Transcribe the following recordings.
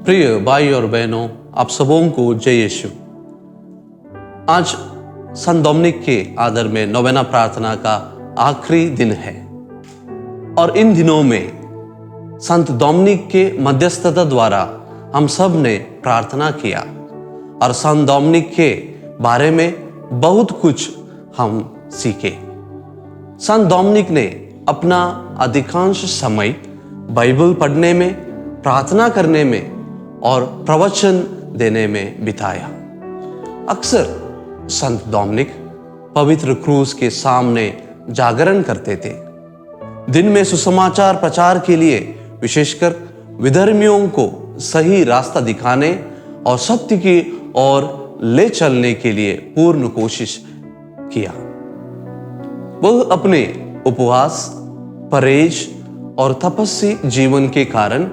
प्रिय भाई और बहनों, आप सबों को जय यीशु। आज संत डोमिनिक के आदर में नोवेना प्रार्थना का आखिरी दिन है और इन दिनों में संत डोमिनिक के मध्यस्थता द्वारा हम सब ने प्रार्थना किया और संत डोमिनिक के बारे में बहुत कुछ हम सीखे। संत डोमिनिक ने अपना अधिकांश समय बाइबल पढ़ने में, प्रार्थना करने में और प्रवचन देने में बिताया। अक्सर संत डोमिनिक पवित्र क्रूस के सामने जागरण करते थे। दिन में सुसमाचार प्रचार के लिए विशेषकर विधर्मियों को सही रास्ता दिखाने और सत्य की ओर ले चलने के लिए पूर्ण कोशिश किया। वह अपने उपवास, परहेज और तपस्वी जीवन के कारण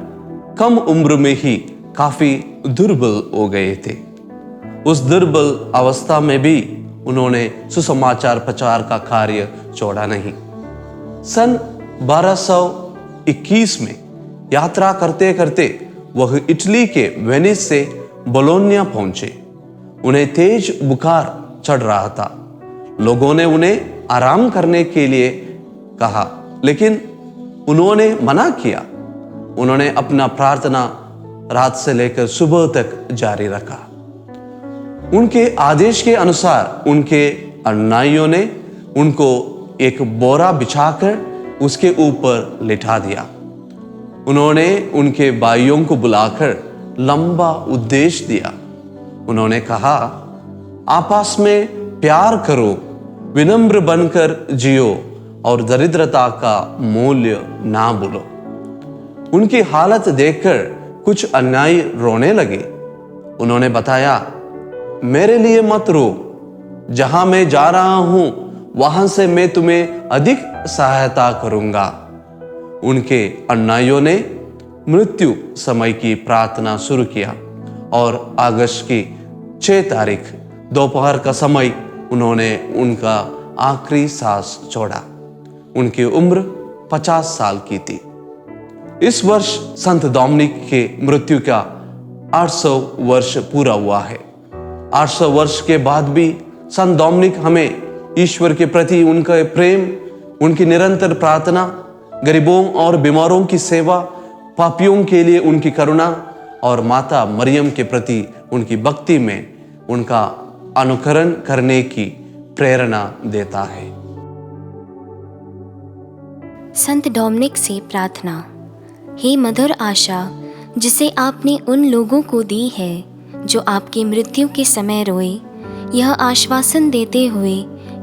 कम उम्र में ही काफी दुर्बल हो गए थे। उस दुर्बल अवस्था में भी उन्होंने सुसमाचार प्रचार का कार्य छोड़ा नहीं। सन 1221 में यात्रा करते करते वह इटली के वेनिस से बोलोनिया पहुंचे। उन्हें तेज बुखार चढ़ रहा था। लोगों ने उन्हें आराम करने के लिए कहा, लेकिन उन्होंने मना किया। उन्होंने अपना प्रार्थना रात से लेकर सुबह तक जारी रखा। उनके आदेश के अनुसार उनके अनुयायियों ने उनको एक बोरा बिछाकर उसके ऊपर लिटा दिया। उन्होंने उनके भाइयों को बुलाकर लंबा उपदेश दिया। उन्होंने कहा, आपस में प्यार करो, विनम्र बनकर जियो और दरिद्रता का मूल्य ना भूलो। उनकी हालत देखकर कुछ अनुयायी रोने लगे। उन्होंने बताया, मेरे लिए मत रो, जहां मैं जा रहा हूं वहां से मैं तुम्हें अधिक सहायता करूंगा। उनके अनुयायियों ने मृत्यु समय की प्रार्थना शुरू किया और अगस्त की 6 तारीख दोपहर का समय उन्होंने उनका आखिरी सांस छोड़ा। उनकी उम्र 50 साल की थी। इस वर्ष संत डोमिनिक के मृत्यु का 800 वर्ष पूरा हुआ है। 800 वर्ष के बाद भी संत डोमिनिक हमें ईश्वर के प्रति उनका प्रेम, उनकी निरंतर प्रार्थना, गरीबों और बीमारों की सेवा, पापियों के लिए उनकी करुणा और माता मरियम के प्रति उनकी भक्ति में उनका अनुकरण करने की प्रेरणा देता है। संत डोमिनिक से प्रार्थना। हे मधुर आशा, जिसे आपने उन लोगों को दी है जो आपकी मृत्यु के समय रोए, यह आश्वासन देते हुए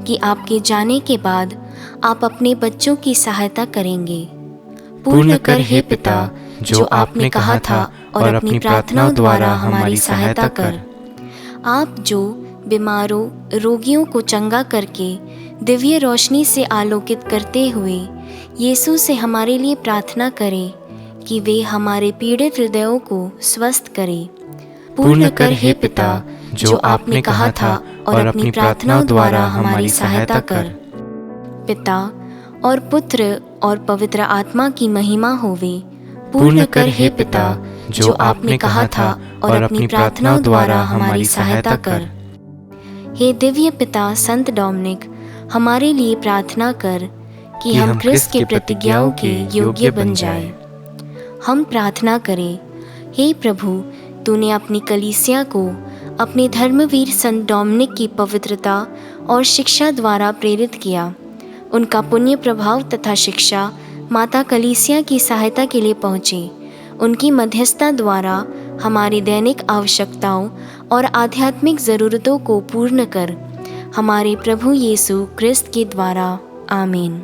कि आपके जाने के बाद आप अपने बच्चों की सहायता करेंगे। पूर्ण कर हे पिता जो आपने कहा था और अपनी प्रार्थनाओं द्वारा हमारी सहायता कर। आप जो बीमारों, रोगियों को चंगा करके दिव्य रोशनी से आलोकित करते हुए यीशु से हमारे लिए प्रार्थना करें कि वे हमारे पीड़ित हृदयों को स्वस्थ करें। पूर्ण कर हे पिता जो आपने कहा था और अपनी प्रार्थनाओं द्वारा हमारी सहायता कर। पिता और पुत्र और पवित्र आत्मा की महिमा होवे। पूर्ण कर हे पिता जो आपने कहा था और अपनी प्रार्थनाओं द्वारा हमारी सहायता कर। हे दिव्य पिता संत डोमिनिक, हमारे लिए प्रार्थना कर कि हम क्रिस्त के प्रतिज्ञाओं के योग्य बन जाए। हम प्रार्थना करें, हे प्रभु, तूने अपनी कलीसिया को अपने धर्मवीर संत डोमिनिक की पवित्रता और शिक्षा द्वारा प्रेरित किया। उनका पुण्य प्रभाव तथा शिक्षा माता कलीसिया की सहायता के लिए पहुँचे। उनकी मध्यस्थता द्वारा हमारी दैनिक आवश्यकताओं और आध्यात्मिक ज़रूरतों को पूर्ण कर। हमारे प्रभु यीशु क्रिस्त के द्वारा, आमीन।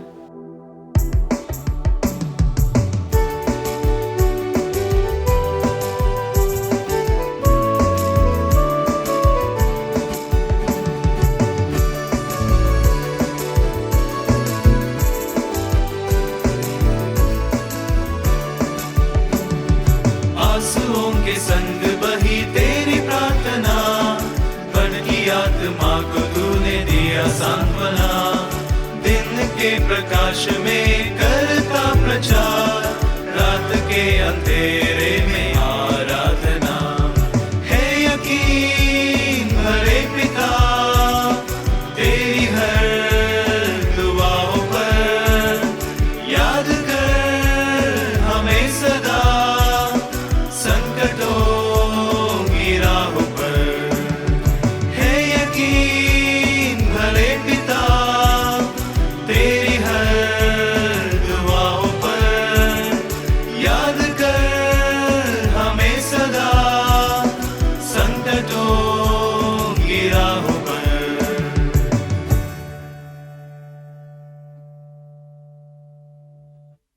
आंसुओं के संग बही तेरी प्रार्थना, बन की आत्मा को तूने दिया सांत्वना। दिन के प्रकाश में करता प्रचार, रात के अंधेरे में आराधना। पिता